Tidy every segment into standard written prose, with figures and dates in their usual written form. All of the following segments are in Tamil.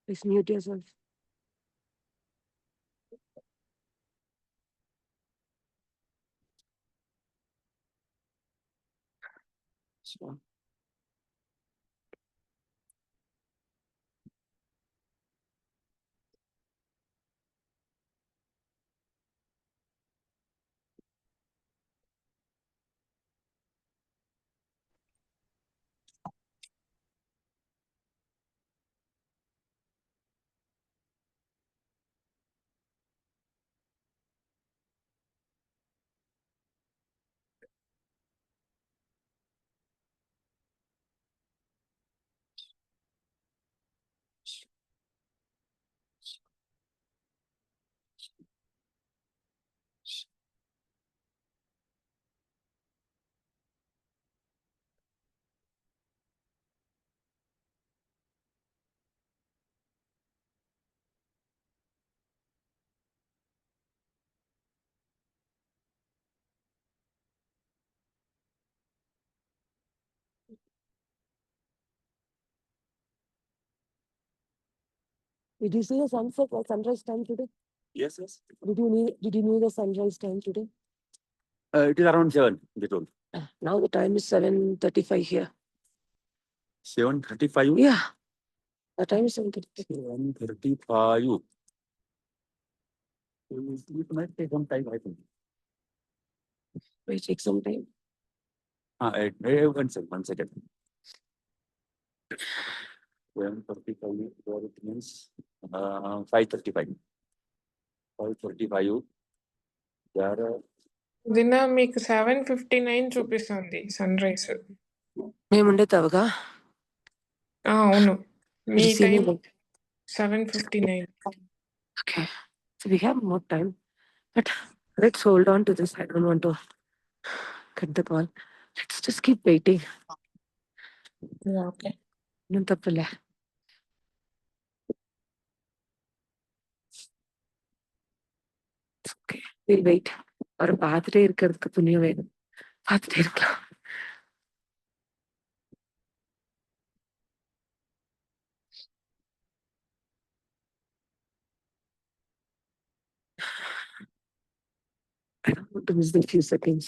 Please mute yourself. So, did you see the sunset or sunrise time today? Yes, yes. Did you know the sunrise time today? It is around 7, they told. Now the time is 7:35 here. 7:35? Yeah. The time is 7:35. 7:35. It might take some time, I think. May take some time. One second. 7:35, where it means 5:35. 5:35. There దిన మీకు 7:59 చూపిస్తుంది సన్ రైజ్. మేముండే తవగా అవును, మీ Did you see time me? 7:59. Okay. So we have more time. But let's hold on to this. I don't want to cut the call. Let's just keep waiting. Okay. No tappilla. It's okay. We'll wait. ஒரு பார்த்துட்டே இருக்கிறதுக்கு புண்ணியம் வேணும். பார்த்துட்டே இருக்கலாம். I don't want to miss the few seconds.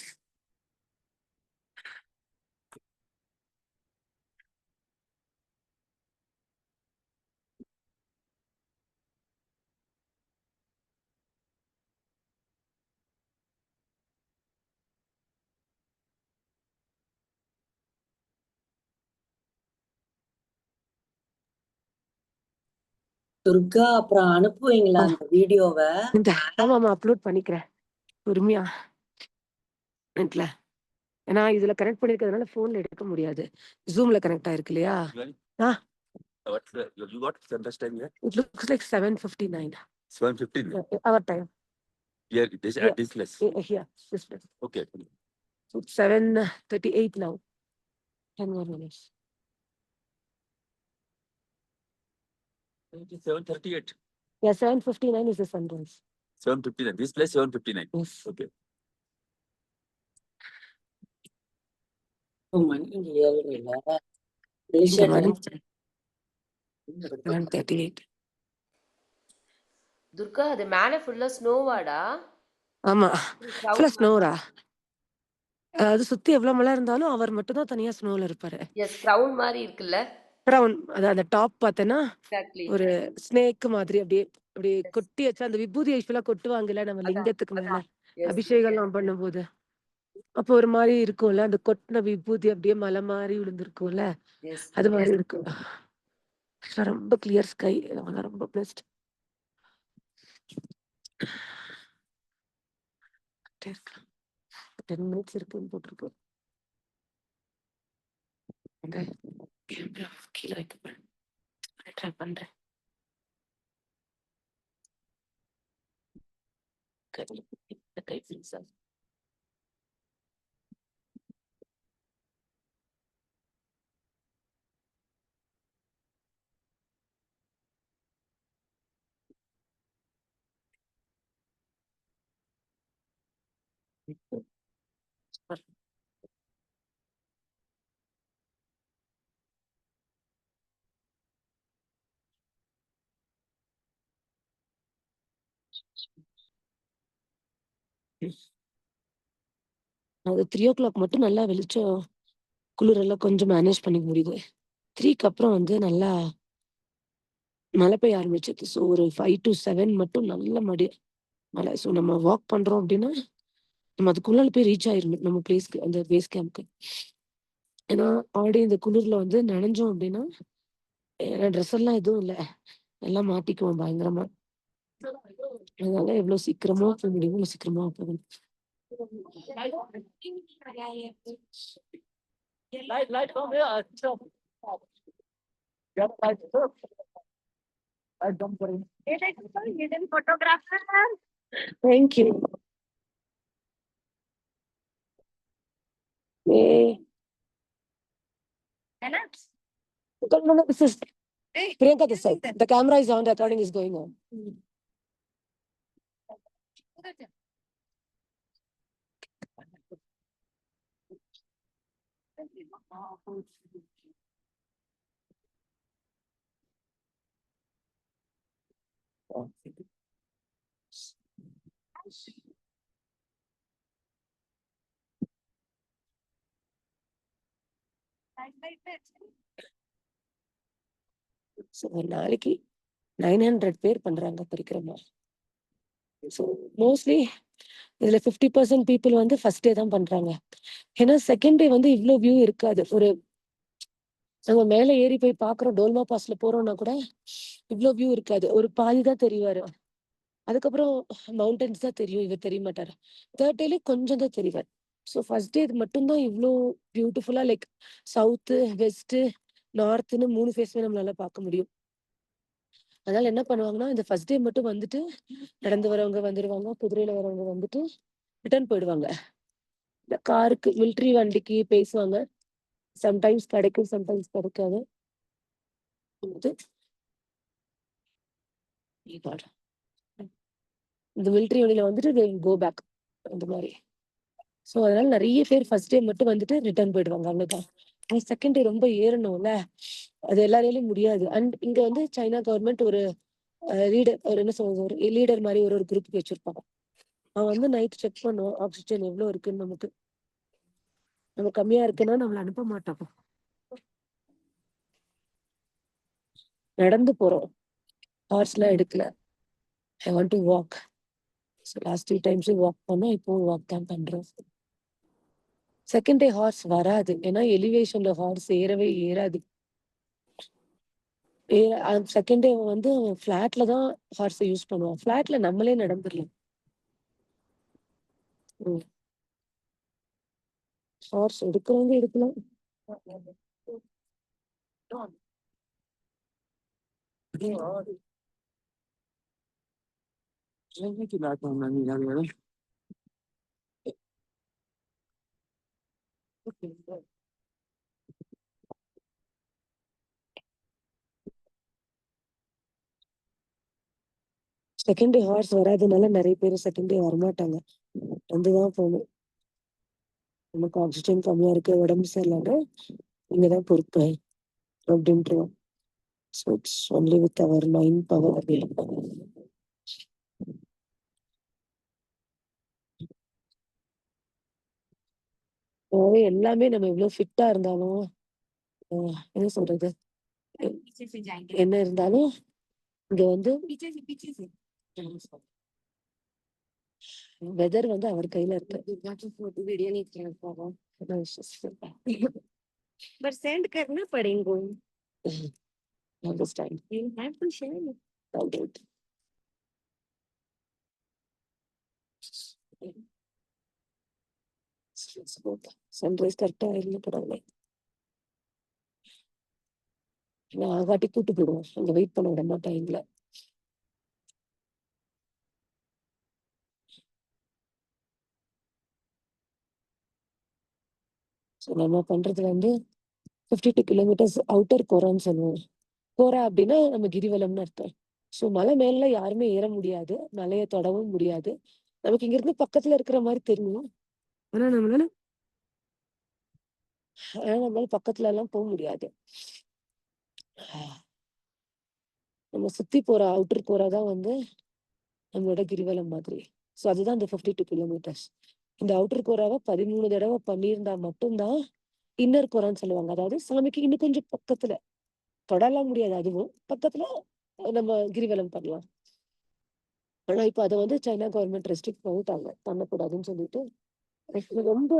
Durga அப்புறம் அனுப்புவீங்களா அந்த வீடியோவை? ஆமாமா அப்லோட் பண்ணிக்கிறேன் பொறுமையா நெட்ல. ஏன்னா இதுல கனெக்ட் பண்ணிருக்கிறதுனால போன்ல எடுக்க முடியாது. ஜூம்ல கனெக்ட் ஆயிருக்கு இல்லையா? you got sunrise time here? It looks like 7:59. 7:15. Our time. Yeah, this at this place. Here, this place. Okay. So it's 7:38 now. 10 more minutes. 7:38. Yeah, 7:59 is the sunrise. 7:59. This place 7:59. Yes. Okay. மணி 7 இல்ல. இந்த மணி 7:38. துர்கா, அது மேல ஃபுல்லா ஸ்னோவாடா? ஆமா, ஃபுல்லா ஸ்னோரா? அது சுத்தி எவ்வளவு மழை இருந்தாலும் அவர் மட்டும் தான் தனியா ஸ்னோல இருப்பாரு. எஸ், கிரவுன் மாதிரி இருக்குல்ல? கிரவுன், அது அந்த டாப் பார்த்தேன்னா எக்ஸாக்ட்லி ஒரு ஸ்னேக் மாதிரி அப்படியே அப்படியே கொட்டி வச்சு அந்த விபூதி ஐஸ்வெல்லாம் கொட்டுவாங்கல்ல நம்ம லிங்கத்துக்கு மேல அபிஷேகம் எல்லாம் பண்ணும்போது, அப்போ ஒரு மாதிரி இருக்கும்ல, அந்த கொட்டின விபூதி அப்படியே மலை மாதிரி விழுந்திருக்கும்ல, அது மாதிரி இருக்கும். ரொம்ப கிளியர் ஸ்கை, ரொம்ப பெஸ்ட். 10 minutes இருக்குன்னு போட்டிருக்கு. கீழே வைக்க ட்ரை பண்றேன். கை ஃப்ரீஸா அது 3:00 மட்டும் நல்லா வெளிச்சம் குளிரெல்லாம் கொஞ்சம் மேனேஜ் பண்ணிக்க முடியுது. 3க்கு அப்புறம் வந்து நல்லா மழை பெய்ய ஆரம்பிச்சுது. ஸோ ஒரு 5 to 7 மட்டும் நல்ல மழை. ஸோ நம்ம வாக் பண்றோம் அப்டின்னா, நம்ம அதுக்குள்ளால போய் ரீச் ஆயிரணும் நம்ம பிளேஸ்க்கு, அந்த பேஸ் கேம்ப்க்கு. ஏன்னா ஆல்ரெடி இந்த குளிர்ல வந்து நனைஞ்சோம் அப்டின்னா, ட்ரெஸ் எல்லாம் எதுவும் இல்ல. எல்லாம் மாட்டிக்குவோம் பயங்கரமா. அதனால எவ்வளோ சீக்கிரமா போக முடியுமோ அவ்வளோ சீக்கிரமா போகணும். Thank you. Hey. No, this is Priyanka this side. The camera is on, recording is going on. So ஒரு நாளைக்கு 900 பேர் பண்றாங்க பரிக்கிரமா. ஸோ மோஸ்ட்லி இதுல 50% பீப்புள் வந்து ஃபர்ஸ்ட் டே தான் பண்றாங்க. ஏன்னா செகண்ட் டே வந்து இவ்ளோ வியூ இருக்காது. நம்ம மேல ஏறி போய் பாக்குறோம், டோல்மா பாஸ்ல போறோம்னா கூட இவ்ளோ வியூ இருக்காது. ஒரு பாதி தான் தெரிவாரு. அதுக்கப்புறம் மவுண்டன்ஸ் தான் தெரியும். இவர் தெரிய மாட்டாரு. 3rd டேல கொஞ்சம் தான் தெரிவார். ஸோ ஃபர்ஸ்ட் டே இது மட்டும் தான் இவ்ளோ பியூட்டிஃபுல்லா லைக் சவுத்து, வெஸ்ட்டு, நார்த்ன்னு 3 ஃபேஸுமே நம்மளால பார்க்க முடியும். அதனால என்ன பண்ணுவாங்கன்னா, இந்த ஃபர்ஸ்ட் டே மட்டும் வந்துட்டு நடந்து வரவங்க வந்துருவாங்க. குதிரையில வரவங்க வந்துட்டு ரிட்டர்ன் போயிடுவாங்க. இந்த காருக்கு மிலிட்டரி வண்டிக்கு பேசுவாங்க. சம்டைம்ஸ் கிடைக்கும், சம்டைம்ஸ் கிடைக்காது. வந்து இந்த மிலிட்டரி வண்டியில வந்துட்டு they will go back அந்த மாரி. ஸோ அதனால நெறைய பேர் ஃபர்ஸ்ட் டே மட்டும் வந்துட்டு ரிட்டர்ன் போயிடுவாங்க. அவ்வளோதான். செகண்ட் டே ரொம்ப ஏறணும்ல. அது எல்லாராலயும் முடியாது. அண்ட் இங்க வந்து சைனா கவர்மெண்ட் ஒரு லீடர் என்ன சொல்றது, ஒரு லீடர் மாரி ஒரு குரூப் வச்சிருப்பாங்க. அவன் வந்து நைட் செக் பண்ணுவான் ஆக்ஸிஜன் எவ்வளோ இருக்குன்னு நமக்கு. நம்ம கம்மியா இருக்குன்னா நம்மள அனுப்ப மாட்டான். நடந்து போறோம். ஹார்ஸ்லாம் எடுக்கல. I want to walk. So last 2 டைம்ஸும் வாக் பண்ணோம். இப்பவும் வாக் தான் பண்றோம். செகண்ட் டே ஹார்ஸ் வராது. ஏன்னா எலிவேஷன்ல ஹார்ஸ் ஏறவே ஏறாது. செகண்ட் டே வந்து ஃபிளாட்ல தான் ஹார்ஸை யூஸ் பண்ணுவான். ஃபிளாட்ல நம்மளே நடந்துடலாம். ஹார்ஸ் எடுக்கிறவங்க எடுக்கலாம். செகண்ட் டே ஹார்ஸ் வராதனால நிறைய பேர் செகண்ட் டே வரமாட்டாங்க. வந்துதான் போகணும். நமக்கு ஆக்சிஜன் கம்மியா இருக்கு, உடம்பு சரியில்லைன்னா இங்கதான் பொறுப்பு அப்படின்ட்டுருவோம். So it's only with our mind power available. அதாவது எல்லாமே நம்ம எவ்வளவு ஃபிட்டா இருந்தாலும் என்ன சொல்றது, என்ன இருந்தாலும் இங்க வந்து வெதர் வந்து அவர் கையில இருக்கு. पर सेंड करना पड़ेगा. Understand. You have to share it. I'll do it. Sunrise கரெக்டா இல்லை பரவாயில்ல. நான் ஆகாட்டி கூட்டு போயிடுவோம். அங்க வெயிட் பண்ண விட மாட்டேன் எங்களை. ஸோ நம்ம பண்றது வந்து 52 கிலோமீட்டர்ஸ் அவுட்டர் கோரான்னு சொல்லுவோம். கோரா அப்படின்னா நம்ம கிரிவலம்னு அர்த்தம். ஸோ மலை மேல யாருமே ஏற முடியாது, மலையை தொடவும் முடியாது. நமக்கு இங்க இருந்து பக்கத்துல இருக்கிற மாதிரி தெரியும். ஆனா நம்மளால பக்கத்துல எல்லாம் போக முடியாது. நம்ம சுத்தி போற அவுட்டர் கோரா தான் வந்து நம்மளோட கிரிவலம் மாதிரி. ஸோ அதுதான் இந்த 52 கிலோமீட்டர்ஸ். இந்த அவுட்டர் கோராவை 13 தடவை பண்ணியிருந்தா மட்டும்தான் இன்னர் கோரான்னு சொல்லுவாங்க. அதாவது சாமிக்கு இன்னும் கொஞ்சம் பக்கத்துல, தொடலாம் முடியாது, அதுவும் பக்கத்துல நம்ம கிரிவலம் பண்ணலாம். ஆனா இப்ப அதை வந்து சைனா கவர்மெண்ட் ரெஸ்ட்ரிக்ட் பண்ணிட்டாங்க, பண்ணக்கூடாதுன்னு சொல்லிட்டு. ரொம்ப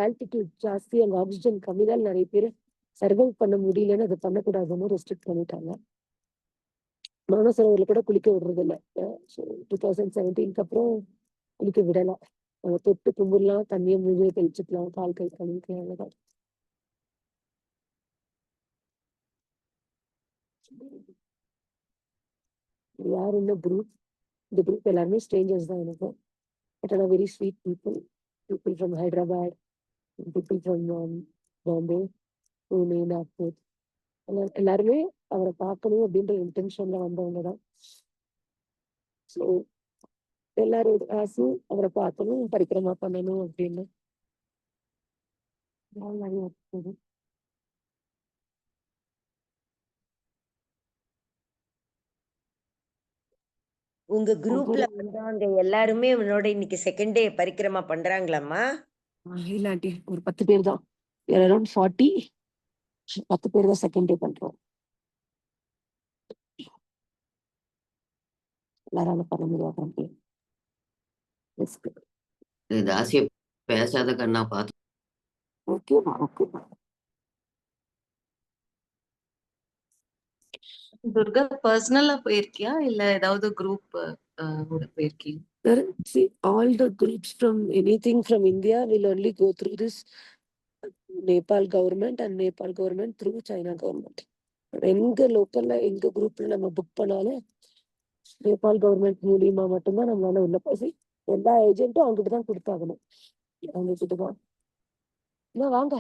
ஆல்டிடியூட் ஜாஸ்தி, அங்க ஆக்சிஜன் கம்மிதான், நிறைய பேர் சர்வைவ் பண்ண முடியலன்னு அதை பண்ணக்கூடாதுன்னு ரெஸ்ட்ரிக்ட் பண்ணிட்டாங்க. மானசரோவரில் கூட குளிக்க விடுறது இல்லை. 2017 அப்புறம் குளிக்க விடலாம். நம்ம தொட்டு கும்பிடலாம், தண்ணியை மூஞ்சியை தெளிச்சுக்கலாம், கால் கை கழுவிக்கலாம், அவ்வளவுதான். யார் இந்த குரூப்? இந்த குரூப் எல்லாருமே ஸ்ட்ரேஞ்சர்ஸ் தான் எனக்கு. பட் ஆனால் very sweet people from Hyderabad, people from Bombay, Pune, Nagpur. எல்லாருமே அவரை பார்க்கணும் அப்படின்ற இன்டென்ஷன்ல வந்தவங்க தான். ஸோ எல்லாரோட ஆசையும் அவரை பார்க்கணும், பரிக்கிரமா பண்ணணும் அப்படின்னு. நிறைய இருக்குது. உங்க குரூப்ல ஒவ்வொரு வந்தவங்க எல்லாருமே உன்னோட இன்னைக்கு செகண்ட் டே பரிக்கிரமா பண்றாங்களாம்மா? இல்லாட்டி ஒரு 10 பேர் தான், அரௌண்ட் 40, 10 பேர் தான் செகண்ட் டே பண்றோம். எல்லாரால பண்ண முடியாது. தாசிய பேசாத கண்ணா பார்த்து. ஓகேவா, ஓகேவா. துர்கா பர்சனலா போயிருக்கியா இல்ல ஏதாவது குரூப் கூட போயிருக்கியா? See, all the groups from anything from India will only go through this Nepal government and Nepal government through China government. எங்க லோக்கல்ல எங்க குரூப்ல நம்ம புக் பண்ணாலும் நேபாள் கவர்மெண்ட் மூலியமா மட்டும்தான் நம்மளால உள்ள போய் எல்லா ஏஜென்ட்டும் அவங்ககிட்ட தான் கொடுத்தாகணும். அவங்க கிட்டதான். என்ன வாங்க,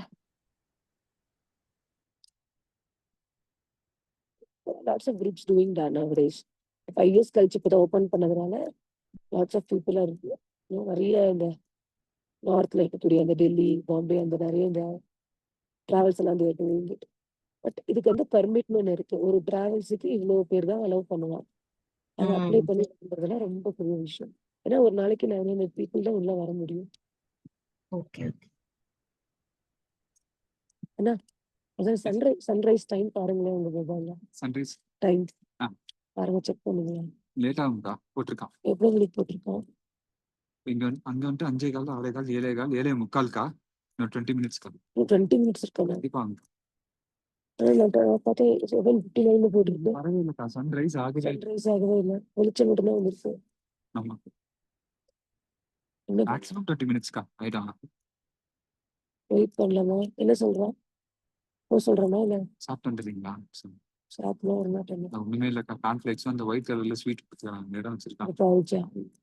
lots of groups doing that nowadays. 5 years கழிச்சு இப்பதான் ஓபன் பண்ணதுனால lots of people are நிறைய இந்த நார்த்ல இருக்கக்கூடிய அந்த டெல்லி, பாம்பே, அந்த நிறைய இந்த டிராவல்ஸ் எல்லாம் doing it. பட் இதுக்கு வந்து பர்மிட்னு ஒண்ணு இருக்கு. ஒரு டிராவல்ஸுக்கு இவ்வளவு பேர் தான் அலோவ் பண்ணுவாங்க. அதை அப்ளை பண்ணி பண்றதுலாம் ரொம்ப பெரிய விஷயம். ஏன்னா ஒரு நாளைக்கு 900 people தான் உள்ள வர முடியும். ஓகே. ஏன்னா அதான் சன்ரைஸ் டைம் பாருங்களேன் உங்க மொபைல்ல. சன்ரைஸ் டைம் ஆ. பாருங்க, செக் பண்ணுங்க. லேட் ஆகும்க்கா, போட்டிருக்கான். எவ்வளவு மணிக்கு போட்டிருக்கோம்? இங்க அங்க வந்துட்டு 5:15, 6:15, 7:15, 7:45, இன்னும் 20 மினிட்ஸ்க்கா. 20 மினிட்ஸ் இருக்கா? கண்டிப்பா அங்க நான் பார்த்தேன் 7:59 போட்டிருக்கு. வரவே இல்லைக்கா, சன்ரைஸ் ஆகுது. சன்ரைஸ் ஆகவே இல்லை, வெளிச்சம் மட்டும் தான் வந்துருக்கு. ஆமா, என்ன மேக்ஸிமம் 20 மினிட்ஸ்க்கா ஆயிட்டாங்க. வெயிட் பண்ணலாமா? என்ன சொல்றான்? சொல்றேன்னா இல்ல சாப்பிட்டு வந்துடுறீங்களா? சாப்பிடலாம் வர மாட்டேன். ஒண்ணுமே இல்லக்கா, கான்ஃபிளெக்ஸ் அந்த ஒயிட் கலர்ல ஸ்வீட் கொடுத்துருக்காங்க, இடம் வச்சிருக்காங்க. அப்ப ஆயிடுச்சா?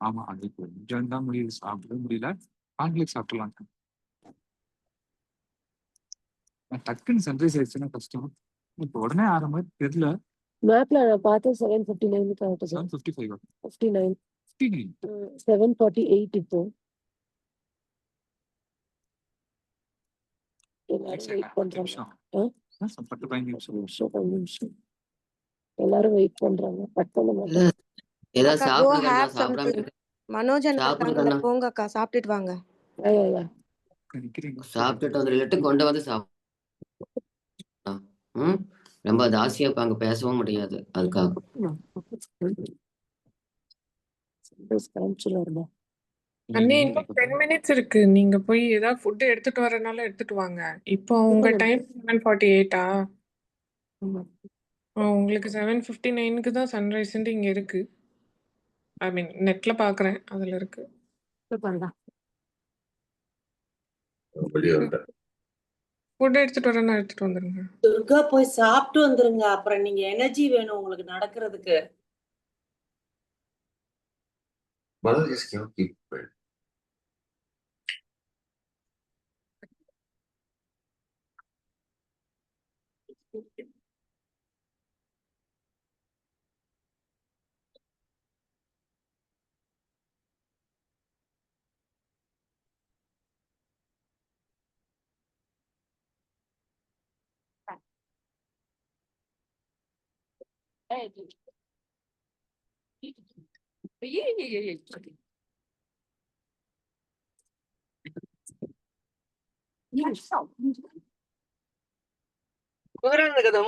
ஆமா, அது கொஞ்சம் தான் முடியுது, சாப்பிடவே முடியல. கான்ஃபிளெக்ஸ் சாப்பிடலாம். டக்குன்னு சன்ரைஸ் ஆயிடுச்சுன்னா கஷ்டம். இப்போ உடனே ஆற மாதிரி தெரியல. மேப்ல நான் பார்த்தேன் 7:59 காட்டுது. 7:55, 59, 59. 7:48 இப்போ. எல்லாரும் வெயிட் பண்றாங்க. 10 நிமிஷம் எல்லாரும் வெயிட் பண்றாங்க. கட் பண்ண மாட்டாங்க. ஏதாவது அக்கா, go சாப்பிடுங்க, have சாப்பிடாம something. இருக்கு. மனோஜன் சாப்பிடுங்க இருக்காங்கல்ல, அண்ணா. போங்க அக்கா, சாப்பிட்டுட்டு வாங்க. சாப்பிட்டுட்டு வந்து இல்லாட்டி கொண்டு வந்து சாப்பிடலாம். ரொம்ப தாசியா இப்ப அங்க பேசவும் முடியாது, அதுக்காக. அண்ணே இன்னும் 10 மினிட்ஸ் இருக்கு. நீங்க போய் ஏதாவது ஃபுட் எடுத்துட்டு வரனால எடுத்துட்டு வாங்க. இப்போ உங்க டைம் 7:48. உங்களுக்கு 7:59க்கு தான் சன்ரைஸ்ன்ட்டு இங்க இருக்கு. ஐ மீன் நெட்ல பாக்குறேன், அதுல இருக்கு. ஃபுட் எடுத்துட்டு வரேன்னா எடுத்துட்டு வந்துருங்க. துர்கா போய் சாப்பிட்டு வந்துருங்க, அப்புறம் நீங்க எனர்ஜி வேணும் உங்களுக்கு நடக்கிறதுக்கு. Mother just cannot keep quiet. కుదరదు కదా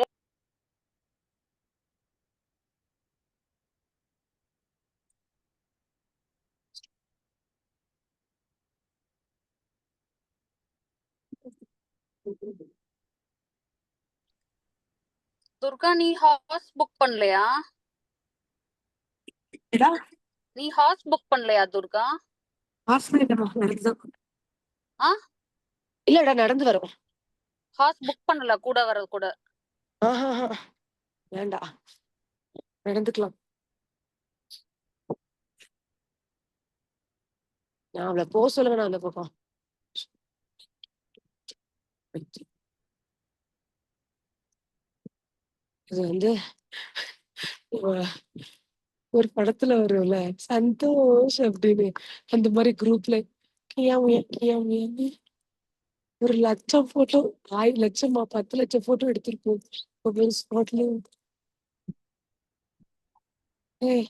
துர்கா நீ ஹார்ஸ் புக் பண்ணலையா? நீ ஹார்ஸ் புக் பண்ணலையா துர்கா? ஆ இல்லடா நடந்து வரும். ஹார்ஸ் புக் பண்ணல கூட வர்றது கூட. வேண்டாம், நடந்துக்கலாம். நான் அவளை போக சொல்லுவேன், நான் அந்த பக்கம். இது வந்து ஒரு படத்துல வரும்ல, சந்தோஷ் அப்படின்னு, அந்த மாதிரி குரூப்ல கியாமுயா கியாமுயான்னு ஒரு 1,00,000 போட்டோ, 1,00,000 10,00,000 போட்டோ எடுத்திருப்போம் ஒவ்வொரு ஸ்பாட்லயும். ஏய்,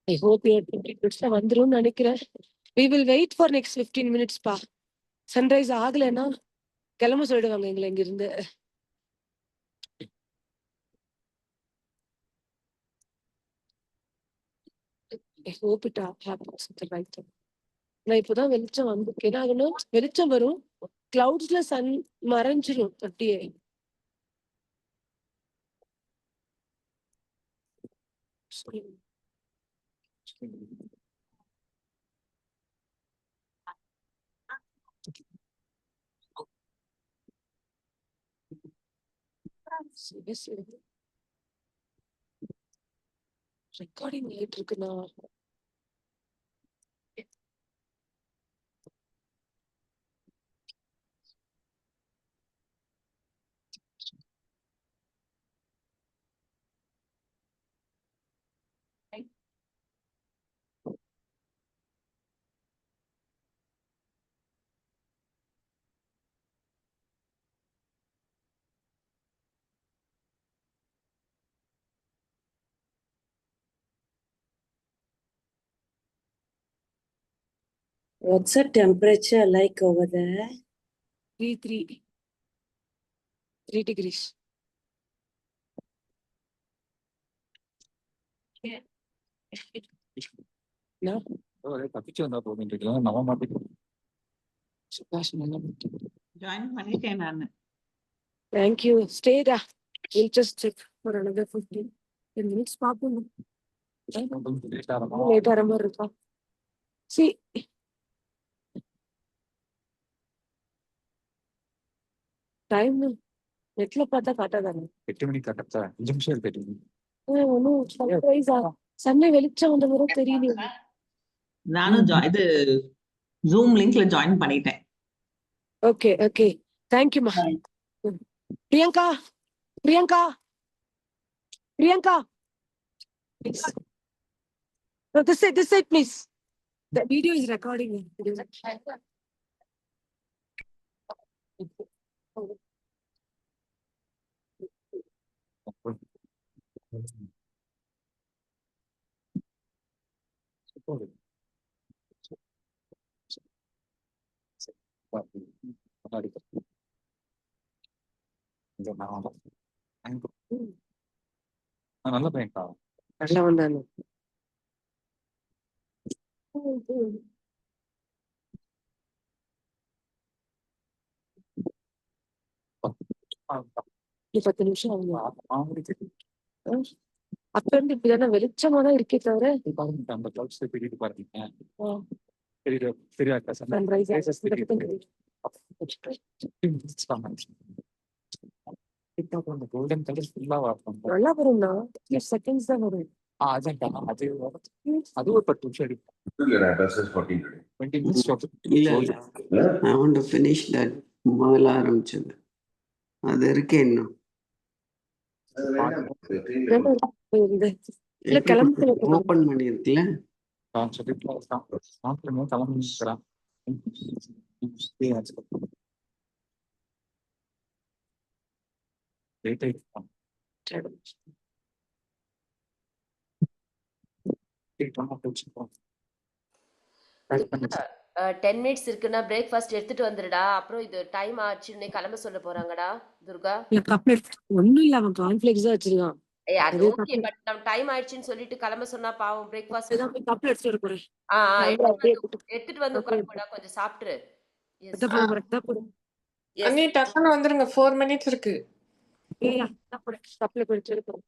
ஐ ஹோப் 15 மினிட்ஸ்ல வந்துரும்னு நினைக்கிறேன். We will wait for next 15 minutes பா. சன்ரைஸ் ஆகலைன்னா கிளம்ப சொல்லிடுவாங்க எங்களை இங்க இருந்து. I hope it happens at the right time. நான் இப்பதான் வெளிச்சம் வந்து என்ன ஆகணும், வெளிச்சம் வரும், கிளவுட்ஸ்ல சன் மறைஞ்சிரும் அப்படியே. ரெக்கார்டிங் ஆயிட்டு இருக்குண்ணா. What's the temperature like over there? 3 degrees. No? தப்பிச்சு வந்தா போதும், நம்ப மாட்டேங்குது. சுபாஷ் நல்லா ஜாயின் பண்ணிட்டேன் நான். Thank you. Stay there. We'll just check for another 15 minutes. பார்ப்போம். லேட் ஆகிற மாதிரி இருக்கா? See, டைம் நெட்ல பார்த்தா காட்டாதானே? 8 மணிக்கு கரெக்டா 5 நிமிஷம் இருக்கு. ஒன்னும் சர்ப்ரைஸா சன்னை வெளிச்சம் வந்த மாதிரி தெரியல. நானும் இது ஜூம் லிங்க்ல ஜாயின் பண்ணிட்டேன். ஓகே ஓகே, தேங்க்யூமா. Priyanka Priyanka Priyanka, please. No, this side, please. The video is recording. நல்ல பையன்க்கா. நல்லா வந்தானு. நீ 10 நிமிஷம் அப்ப இருந்து இப்படிதானே வெளிச்சமா தான் இருக்கே தவிர அந்த கிளவுட்ஸ் பெரிய பாருங்க. ஆ, பெரிய sunrise கோல்டன் கலர் ஃபுல்லா வரும். நல்லா வரும்னா செகண்ட்ஸ் தான் வரும். அது ஒரு 10 நிமிஷம் எடுக்கும். 20 minutes. இல்ல I want to finish that முதல்ல ஆரம்பிச்சது அது இருக்கு இன்னும். இல்ல கிளம்பு ஓபன் பண்ணிருக்கல கிளம்பிக்கிறான். துர்கா, 10 மினிட்ஸ் இருக்குன்னா பிரேக்ஃபாஸ்ட் எடுத்துட்டு வந்துடுடா. அப்புறம் இது டைம் ஆச்சுன்னு கிளம்ப சொல்ல போறாங்கடா துர்கா. இல்ல கப்லெட் ஒண்ணும் இல்ல, அவன் கார்ன்ஃபிளேக்ஸ் தான் வச்சிருக்கான். ஏய் அது அதே ஓகே, கப்லெட் பட் நம்ம டைம் ஆயிடுச்சுன்னு சொல்லிட்டு கிளம்ப சொன்னா பாவம் பிரேக்ஃபாஸ்ட். தான் போய் கப்லெட்ஸ் எடுக்க போறேன். எடுத்துட்டு அப்படியே வந்து எடுத்துட்டு வந்து உட்கார போடா, கொஞ்சம் சாப்பிட்டுரு. எஸ் தான் போட போறேன், தான் போறேன். எஸ். அண்ணி டக்குன்னு வந்துருங்க, 4 மினிட்ஸ் இருக்கு. ஏய் தான் போறேன், கப்லெட் எடுத்து எடுக்கிறேன்.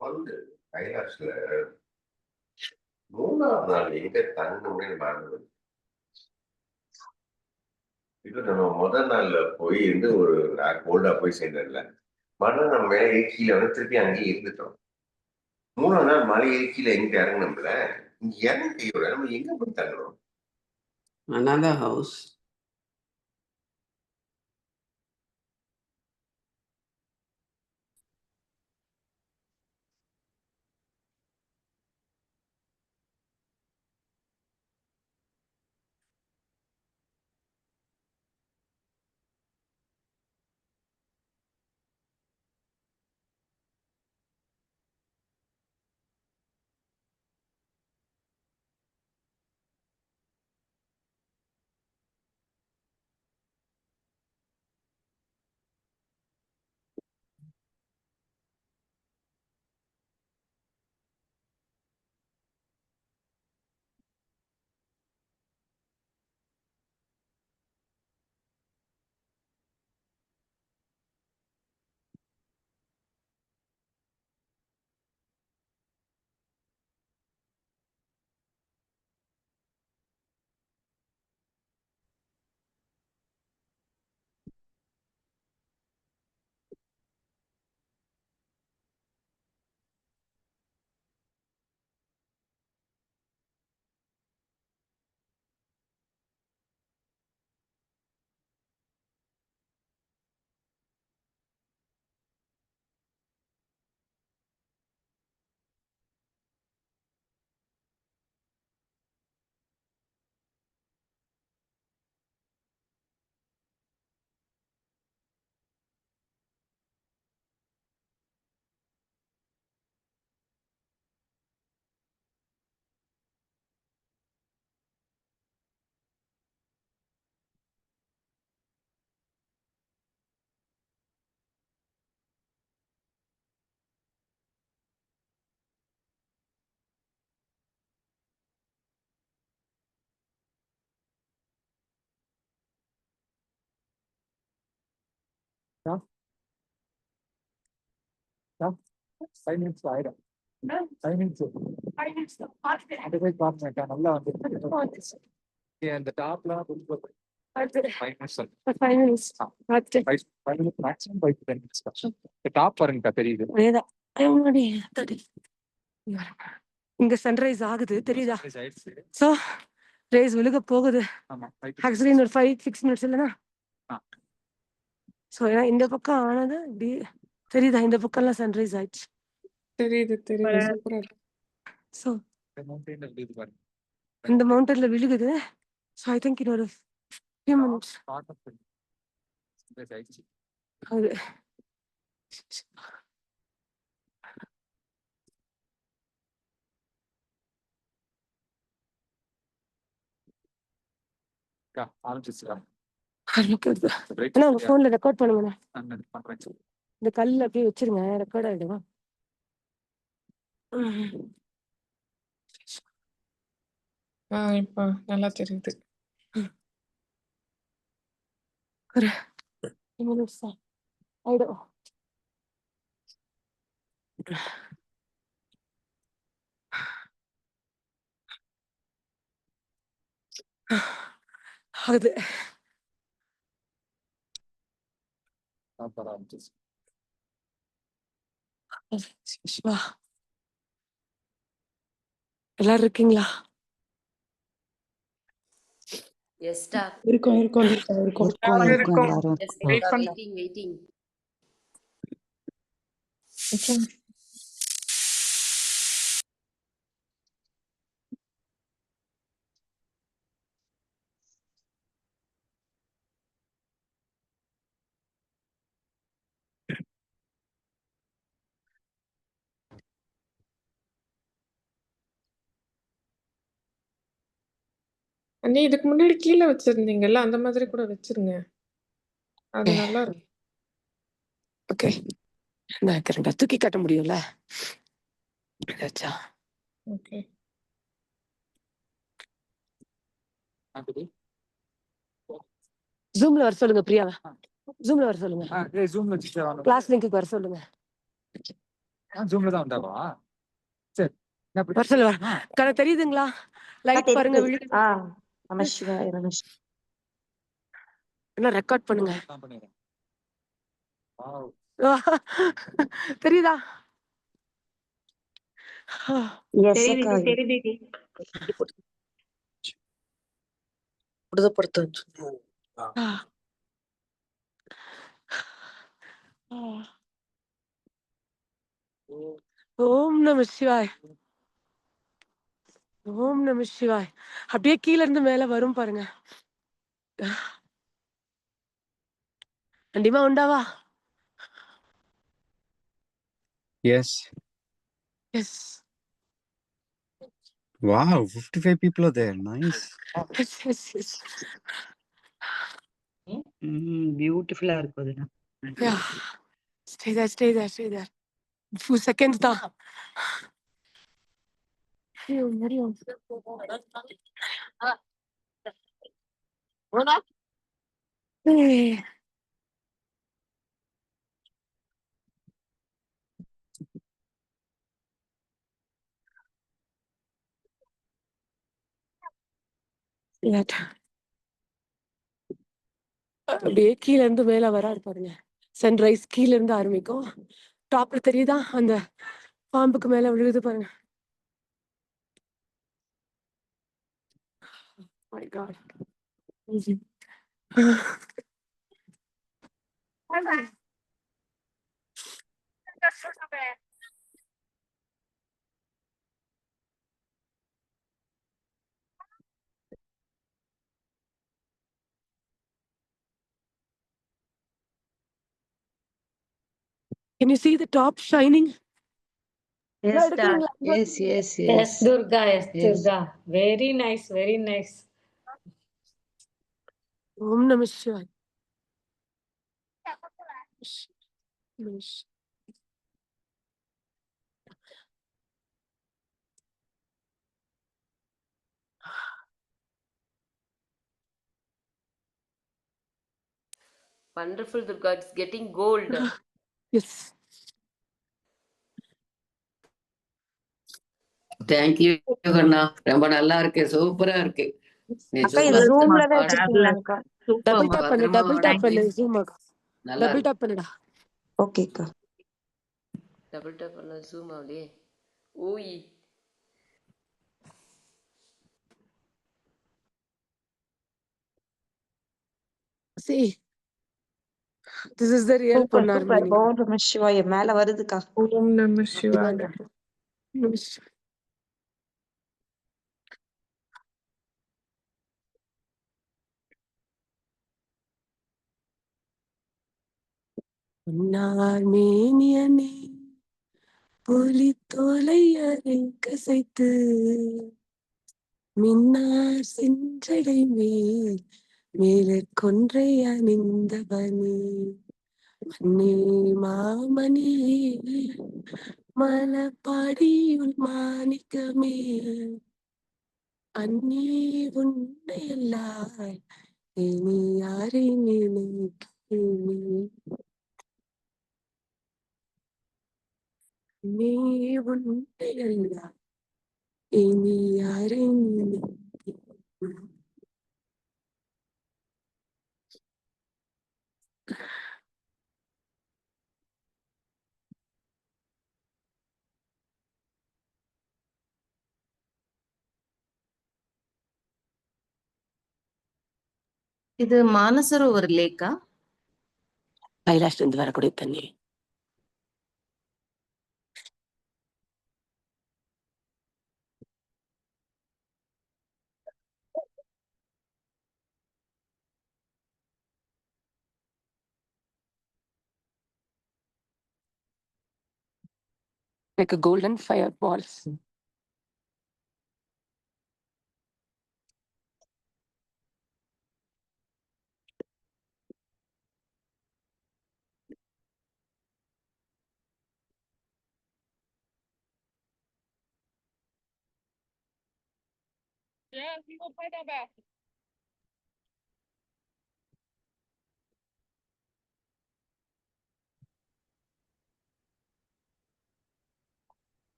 வந்து கைலாஷ்ல 3வது நாள் எங்க தங்கணும்னே மறந்து. இது நம்ம முதல் நாள்ல போய் இருந்து ஒரு கோல்டா போய் சேர்ந்ததுல மழை நம்ம மேலே ஏறி கீழே வந்து திருப்பி அங்கேயே இருந்துட்டோம். 3வது நாள் மலை ஏறி கீழே எங்க இறங்கணும்ல, இங்க இறங்க நம்ம எங்க போய் தங்கணும்? Another house. Yeah, 5 minutes ஆயிடும். 5 minutes. அது போய் பார்த்துட்டேன், நல்லா வந்து அந்த டாப்லாம் கொஞ்சம் 5 minutes. 5 minutes. 5 minutes maximum, 5 to 10 minutes. இந்த டாப் பாருங்கக்கா, தெரியுது. அதேதான். இங்க சன்ரைஸ் ஆகுது தெரியுதா? ஆயிடுச்சு. சோ ரேஸ் விழுக போகுது. ஆமா, 5 to 10 ஆக்சுவலி இன்னொரு 5-6 மினிட்ஸ் இல்லைன்னா. ஆ. ஸோ ஏன்னா இந்த பக்கம் ஆனது இப்படி தெரியுதா? இந்த பக்கம்லாம் சன்ரைஸ் ஆயிடுச்சு. தெரியுது தெரியுது, சூப்பரா இருக்கு. ஸோ இந்த மவுண்டன்ல விழுது பாருங்க. இந்த மவுண்டன்ல விழுகுது. ஸோ ஐ திங்க் இன்னொரு few minutes Part of it. Sunrise ஆயிடுச்சு. அது. அக்கா, ஆரம்பிச்சிருச்சா? ஆனா உங்க ஃபோன்ல ரெக்கார்ட் பண்ணுங்க. நான் பண்றேன். இந்த கல்ல அப்படியே வச்சிருங்க, ரெக்கார்ட் ஆயிடுவா. இப்போ நல்லா தெரியுது. ஒரு 2 மினிட்ஸ் தான் ஆயிடும். ஆகுது. சிவா எல்லாரும் இருக்கீங்களா? எஸ்டா. இருக்கோம் இருக்கோம் இருக்கோம் இருக்கோம் எல்லாரும் இருக்கோம். எல்லாரும் எஸ் வெயிட் துர்கா, பண்ண வெயிட்டிங் வெயிட்டிங். அண்ணி இதுக்கு முன்னாடி கீழே வச்சிருந்தீங்கல்ல அந்த மாதிரி கூட வச்சிருங்க. அது நல்லா இருக்கும். ஓகே, நான் கரெக்டா தூக்கி காட்ட முடியும்ல? அச்சா. ஓகே. ஜூம்ல வர சொல்லுங்க பிரியாவை. ஜூம்ல வர சொல்லுங்க. ஜூம்ல கிளாஸ் லிங்க்கு வர சொல்லுங்க. ஜூம்ல தான் உண்டாவா? சரி வர சொல்லுவா. கணக்கு தெரியுதுங்களா? லைட் பாருங்க தெரியுது. விழு. நமசிவாய நமசிவாய. என்ன ரெக்கார்ட் பண்ணுங்க. நான் பண்ணிடுறேன். வாவ். தெரியுதா? எஸ் அக்கா. ஓம் நம சிவாய். ஓம் நம சிவாய். அப்படியே கீழ இருந்து மேல வரும் பாருங்க. கண்டிப்பா உண்டாவா? Yes. Yes. Wow, 55 people are there. Nice. Yes. பியூட்டிஃபுல்லா இருக்குது. Yeah. Stay there. Few seconds தான். முடியும். ஏய். அப்படியே கீழ இருந்து மேல வராரு பாருங்க. சன்ரைஸ் கீழ இருந்து ஆரம்பிக்கும். டாப்ல தெரியுதா? அந்த பாம்புக்கு மேல விழுது பாருங்க. My God. Can you see the top shining? எடுக்கிறீங்களா? Yes. Durga, yes, Yes. Durga. Very nice. ஓம் நம சிவாய். Wonderful Durga, it's getting gold. Yes. Thank you கண்ணா, ரொம்ப நல்லா இருக்கு, சூப்பரா இருக்கு. நீ அக்கா இது சூப்பரா ஜூம்ல தான் பாடு. வச்சிருக்கீங்களாக்கா? டபுள் டாப் பண்ணு. பத்திரமா டபுள் டாப் பண்ணு. வாடி. ஜூம் ஆகும். நல்லா டபுள் இருக்கு. டாப் பண்ணுடா. ஓகேக்கா. டபுள் டேப் பண்ண ஜூம் ஆகுதே. ஓய். See, this is the real super Ponnar super. meaning. ஓம் நம சிவாய. மேல வருதுக்கா. ஓம் நம சிவாய. பொன்னார் மேனியனே புலி தோலை கசைத்து மின்னார் செஞ்சடை மேலற்கொன்றை அணிந்தவனே மண்ணே மாமணி மலப்பாடியுள் மாணிக்கமே அன்னே உன்னை எல்லாய் இனி யாரை நினைக்கிறேன் நீ உன்னை எல்லாய் இனி யாரை நினைக்கிறேன். இது மானசரோவர் லேக்கா? கைலாஷ்ல இருந்து வரக்கூடிய தண்ணி. Like a golden fireballs.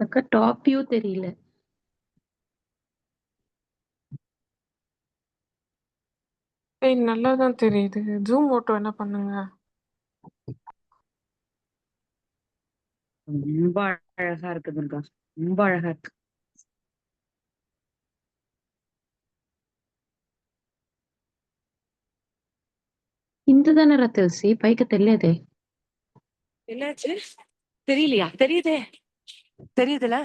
அக்கா டாப் வியூ தெரியல. நல்லா தான் தெரியுது. ஜூம் ஓட்டோ என்ன பண்ணுங்க? ரொம்ப அழகா இருக்கு துர்கா, ரொம்ப அழகா இருக்கு. ఇంతదనరా తెలిసి పైకి తెలియదే. என்னாச்சு? தெரியலையா? தெரியுதே. தெரியுதுல?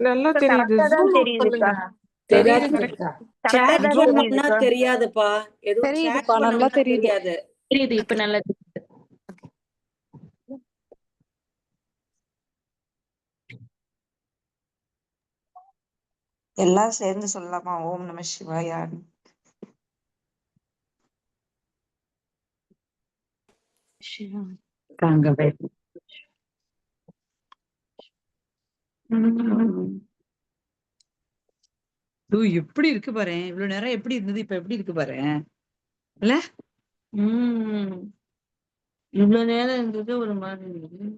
நல்லா தெரியுது. கரெக்டா தான் ஜூம் அவுட் தெரியுதுக்கா. பண்ணுங்க. தெரியுது. கரெக்டா சேட் தான் ஜூம் பண்ணா தெரியுதுக்கா. தெரியாதுப்பா. எதுவும் சேட் தெரியுதுப்பா, நல்லா பண்ணா தெரியுது. தெரியாது. தெரியுது, இப்ப நல்லா தெரியுது. எல்லாம் சேர்ந்து சொல்லலாமா? ஓம் நம சிவாயா. தாங்கவே. எப்படி இருக்கு பாரு, இவ்வளவு நேரம் எப்படி இருந்தது, இப்ப எப்படி இருக்கு பாரு இல்ல. இவ்வளவு நேரம் இருந்தது ஒரு மாதிரி இருந்தது.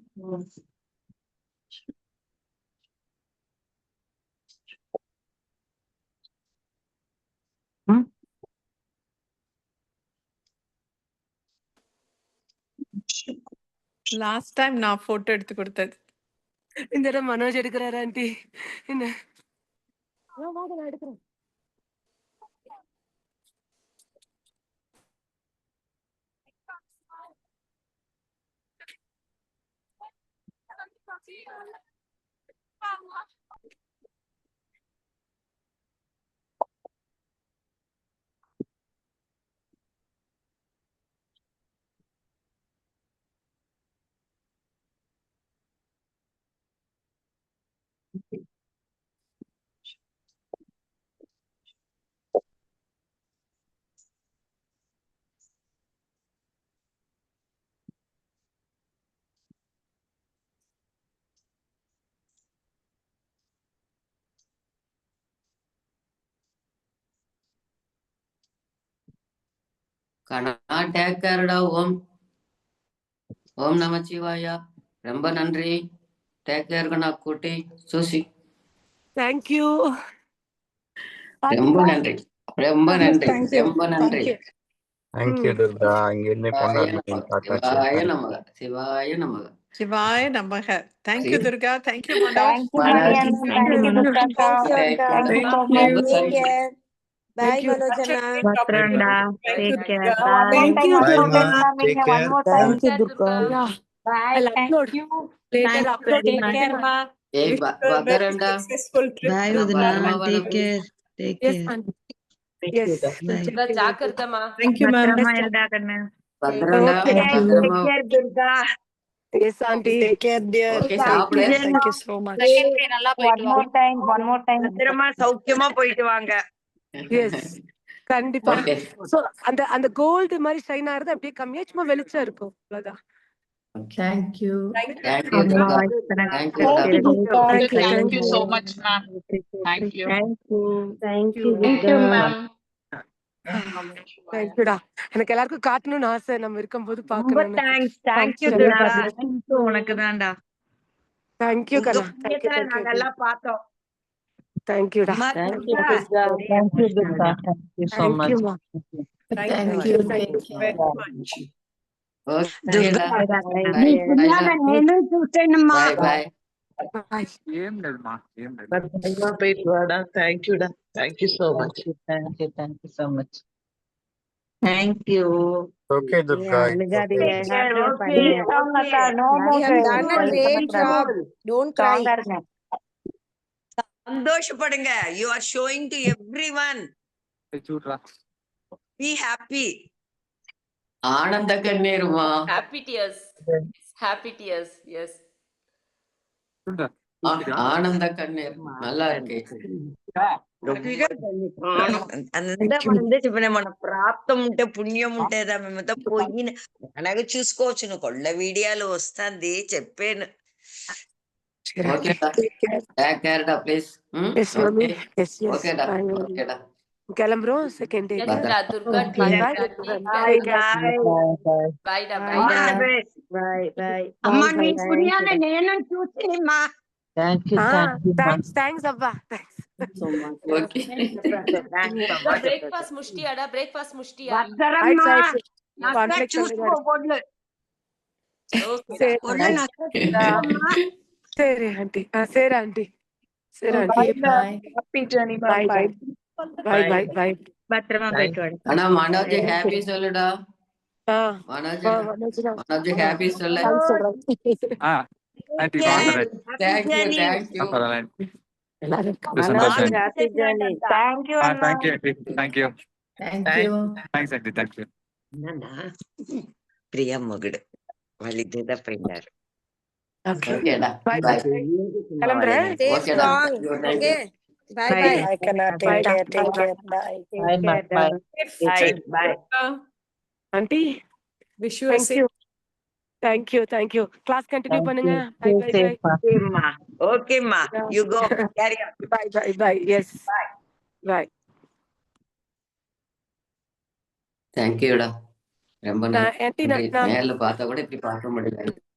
லாஸ்ட் டைம் நான் போட்டோ எடுத்து கொடுத்தது. இந்த தடவை மனோஜ் எடுக்கிறாரு ஆண்டி. என்ன? வாங்க நான் எடுக்கிறேன். கண்ணா டேக் கேர்டா. ஓம் ஓம் நமச்சிவாயா. ரொம்ப நன்றி. டேக் கேர் கண்ணா குட்டி சூசி. தேங்க்யூ. ரொம்ப நன்றி, ரொம்ப நன்றி, ரொம்ப நன்றி. தேங்க்யூ துர்கா. இங்கிருந்து சிவாய பொண்ணு நமக, பார்த்தாச்சு. சிவாய நமக, சிவாய நமக. சிவாய நமக. Thank you Durga. Thank you Manoj. Thank you Maniyan. Thank you துர்காக்கா. Thank you so much. Thank you. Bye Manoj அண்ணா. பத்ரண்டா. Thank you, Take care. Durga. One more Bye. time Bye upload ma. பண்ணலாம் Take நீங்க. One care. more time. Thank you Durga. Yeah, Bye. I'll Thank upload you. later. Thank you Upload. very Take much. care, ma. ஏய் Wish you a very பகரண்டா. successful trip. பாய் நான் வதனா. பரமவனம். Take care. Take Yes, care. aunty. Yes. Bye. Durga ஜாக்கிரதமா. Thank you, ma'am. பத்திரமா இருடா கண்ணு. பத்ரண்டா. Okay. பத்திரமா. Take care Durga. Yes, aunty. Take care dear. Okay Take சாப்பிடு. care. Thank you so much. Second நல்லா One போயிட்டு more வாங்க. time. One more time. பத்திரமா சௌக்கியமா போயிட்டு வாங்க. Yes. கண்டிப்பா. ஓகே. சோ அந்த கோல்டு மாதிரி ஷைன் ஆகுறது அப்படியே கம்மியா சும்மா வெளிச்சம் இருக்கும். அவ்வளவுதான். தேங்க்யூ. தேங்க்யூ அம்மா துர்கா. வாழ்த்துக்கள். Thank you Thank you Durga. Durga. Thank you. Thank Thank you you. so much, ma'am. Thank you. Thank you. Thank you Thank you Durga. ma'am. தேங்க்யூடா. எனக்கு எல்லாருக்கும் காட்டணும்னு ஆசை, நம்ம இருக்கும்போது ரொம்ப பாக்கணும்னு. Thanks. Thank you Thank you. Durga. உனக்கு தான்டா. தேங்க்யூ உங்க கண்ணா. தேங்க்யூ. புண்ணியத்துல நாங்க தேங்க்யூ. எல்லாம் பார்த்தோம். தேங்க்யூடா. அம்மா Thank you, துர்கா. Durga. ஒரே Thank you emotional Durga. தான். Thank you so much. தேங்க்யூமா. Thank you. Thank you. Very much. ஓகேடா. Bye. பாய் నీ பாய்டா. పుణ్యాన నేను చూసానమ్మా. பாய் பாய். ఏం లేదుమా, ఏం లేదు. భద్రంగా పోయిட்டு వాడా. Thank యూడా. Thank you so much. Thank you so much. Thank you. Okay, Durga. It's அழுகாதீங்க. okay. ஹாப்பியா Be பண்ணுங்க. strong, Akka. No more You have pain. done a Worry great பண்ணக்கூடாது. job. Don't cry. ஸ்ட்ராங்கா இருங்க. சந்தோஷப்படுங்க. You are showing to everyone. చూడరా Be happy. Ananda கண்ணீருமா. Happy tears. Happy tears. Yes. చూడరా ஆனந்த கண்ணீர் நல்லா இருக்கு. అంతా ముందే చెప్పిన మన ప్రాప్తం ఉంటే పుణ్యం ఉంటేదా మేమంతా పోయిన అలాగే చూసుకోవచ్చు నువ్వు కొళ్ళ వీడియోలు వస్తుంది చెప్పాను. ஓகேடா. டேக் கேர்டா please. Yes mummy. Okay yes yes. ஓகேடா ஓகேடா. கிளம்புறோம் second day. Yes, da. Durga, Bye take bye. care. Take Bye, care. bye. Bye, da. All Bye, the da. best. Bye, bye. అమ్మా Bye, నీ bye. పుణ్యాన్ని నేను చూసినమ్మా. Thank you. థ్యాంక్స్ అబ్బా. Thanks so much. Okay. Thanks so Da much. breakfast mushtiya, da breakfast mushtiya. వస్తారమ్మా ఆయిట్స్ నక్క కాన్ఫ్లిక్ట్ చూసుకో పొడ్లు Okay, da. సరే పొడ్లు నక్క చూసుకోమ్మా. సరే ఆంటీ. సరే ఆంటీ. సరే aunty. Bye, bye. Happy journey. Bye, bye bye. Bye bye bye. பத்திரமா போயிட்டு வாங்க. ஆனா மனோஜ் ஹாப்பி சொல்லுடா. மனோஜ் மனோஜ் ஹாப்பி சொல்லு. Aunty Yeah. வாங்குறேன். Thank you thank you. పర్వాలేదు எல்லாரும் సంతోషం. Happy journey. Thank you, Anna. Thank you aunty. Thank you. Thanks aunty. Thank you. Priya మొగుడు వాళ్ళిద్దరు పోయినారు. ஓகேடா. Bye, bye. கிளம்புறேன். Stay ஓகேடா. strong. Okay. Bye bye. Bye, Kanna. Take care. Take care. Bye. Bye, bye, bye. Bye. Bye. Aunty Wish you a thank you. Thank you. Class continue பண்ணுங்க. Bye bye bye. Okay, ma. Okay, ma. You go. Carry on. Bye. Yes. Bye. Thank யூடா. ரொம்ப நன்றி. ஆண்டி நான் நேர்ல பார்த்தா கூட இப்படி பார்க்க முடியல.